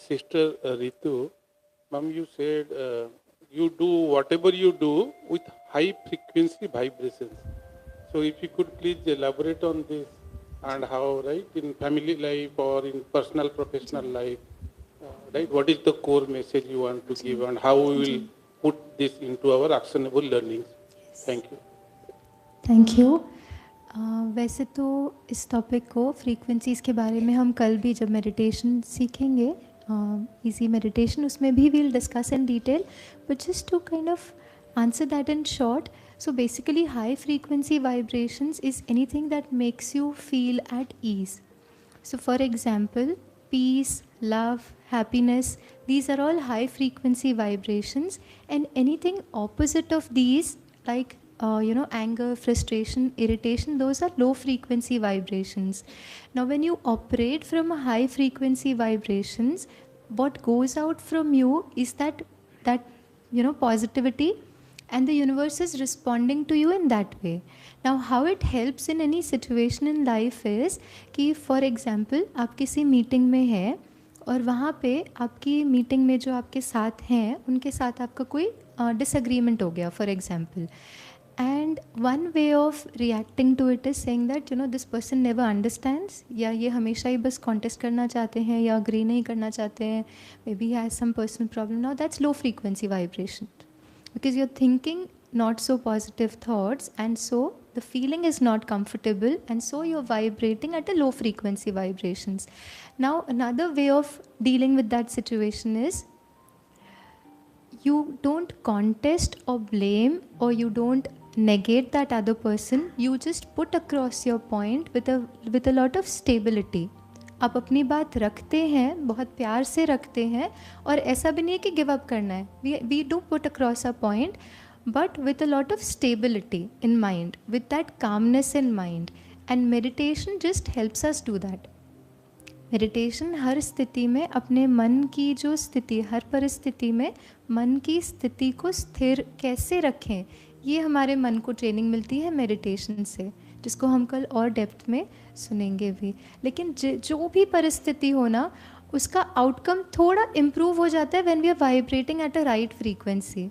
sister Ritu, ma'am, you said you do whatever you do with high frequency vibrations. So if you could please elaborate on this and how, right, in family life or in personal professional life, right, what is the core message you want to give and how we will put this into our actionable learnings. Thank you. Thank you. वैसे तो इस topic को frequencies के बारे में हम कल भी जब मेडिटेशन सीखेंगे, इजी मेडिटेशन, उसमें भी we'll discuss in detail, but just to kind of answer that in short. So basically high frequency vibrations is anything that makes you feel at ease. So for example, peace, love, happiness, these are all high frequency vibrations, and anything opposite of these like anger, frustration, irritation, those are low frequency vibrations. Now when you operate from a high frequency vibrations, what goes out from you is that positivity, and the universe is responding to you in that way. Now how it helps in any situation in life is कि for example आप किसी meeting में हैं और वहाँ पे आपकी meeting में जो आपके साथ हैं उनके साथ आपका कोई डिसएग्रीमेंट हो गया for example, and one way of reacting to it is saying that this person never understands, या ये हमेशा ही बस कॉन्टेस्ट करना चाहते हैं या अग्री नहीं करना चाहते हैं, maybe has some personal problem. Now that's low frequency vibration, because you're thinking not so positive thoughts, and so the feeling is not comfortable, and so you're vibrating at a low frequency vibrations. Now another way of dealing with that situation is you don't contest or blame, or you don't negate that other person, you just put across your point with a lot of stability. आप अपनी बात रखते हैं, बहुत प्यार से रखते हैं, और ऐसा भी नहीं है कि गिव अप करना है. We do put across a point, but with a lot of stability in mind, with that calmness in mind, and meditation just helps us do that. Meditation हर स्थिति में अपने मन की जो स्थिति, हर परिस्थिति में मन की स्थिति को स्थिर कैसे रखें, ये हमारे मन को ट्रेनिंग मिलती है मेडिटेशन से, जिसको हम कल और डेप्थ में सुनेंगे भी. लेकिन जो भी परिस्थिति हो ना, उसका आउटकम थोड़ा इम्प्रूव हो जाता है when we are vibrating at a right frequency.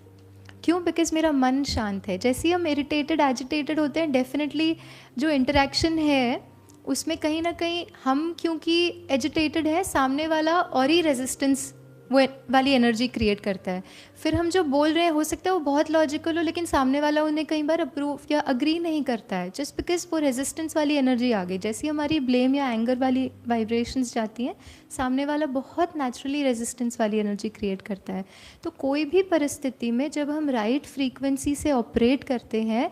क्यों? बिकॉज मेरा मन शांत है. जैसे ही हम इरिटेटेड, एजिटेटेड होते हैं, डेफिनेटली जो इंटरेक्शन है उसमें कहीं ना कहीं हम, क्योंकि एजिटेटेड है, सामने वाला और ही रेजिस्टेंस वो वाली एनर्जी क्रिएट करता है. फिर हम जो बोल रहे हैं हो सकता है वो बहुत लॉजिकल हो, लेकिन सामने वाला उन्हें कई बार अप्रूव या अग्री नहीं करता है, जस्ट बिकॉज वो रेजिस्टेंस वाली एनर्जी आ गई. जैसे हमारी ब्लेम या एंगर वाली वाइब्रेशंस जाती हैं, सामने वाला बहुत नेचुरली रेजिस्टेंस वाली एनर्जी क्रिएट करता है. तो कोई भी परिस्थिति में जब हम राइट फ्रीक्वेंसी से ऑपरेट करते हैं,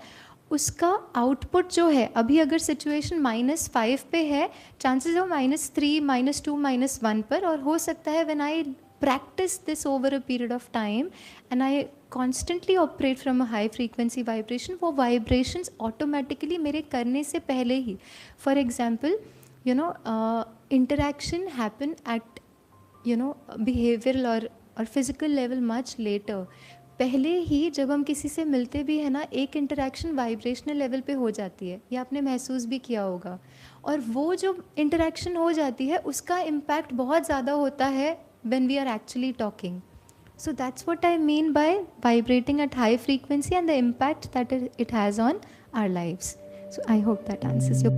उसका आउटपुट जो है, अभी अगर सिचुएशन -5 पे है, चांसेस हो -3, -2, -1 पर, और हो सकता है when I practice this over a period of time and I constantly operate from a high frequency vibration, वो vibrations automatically मेरे करने से पहले ही, for example interaction happen at behavioral or physical level much later. पहले ही जब हम किसी से मिलते भी है ना, एक इंटरेक्शन वाइब्रेशनल लेवल पे हो जाती है, ये आपने महसूस भी किया होगा, और वो जो इंटरेक्शन हो जाती है उसका इम्पैक्ट बहुत ज़्यादा होता है when we are actually talking. So that's what I mean by vibrating at high frequency and the impact that it has on our lives. So I hope that answers your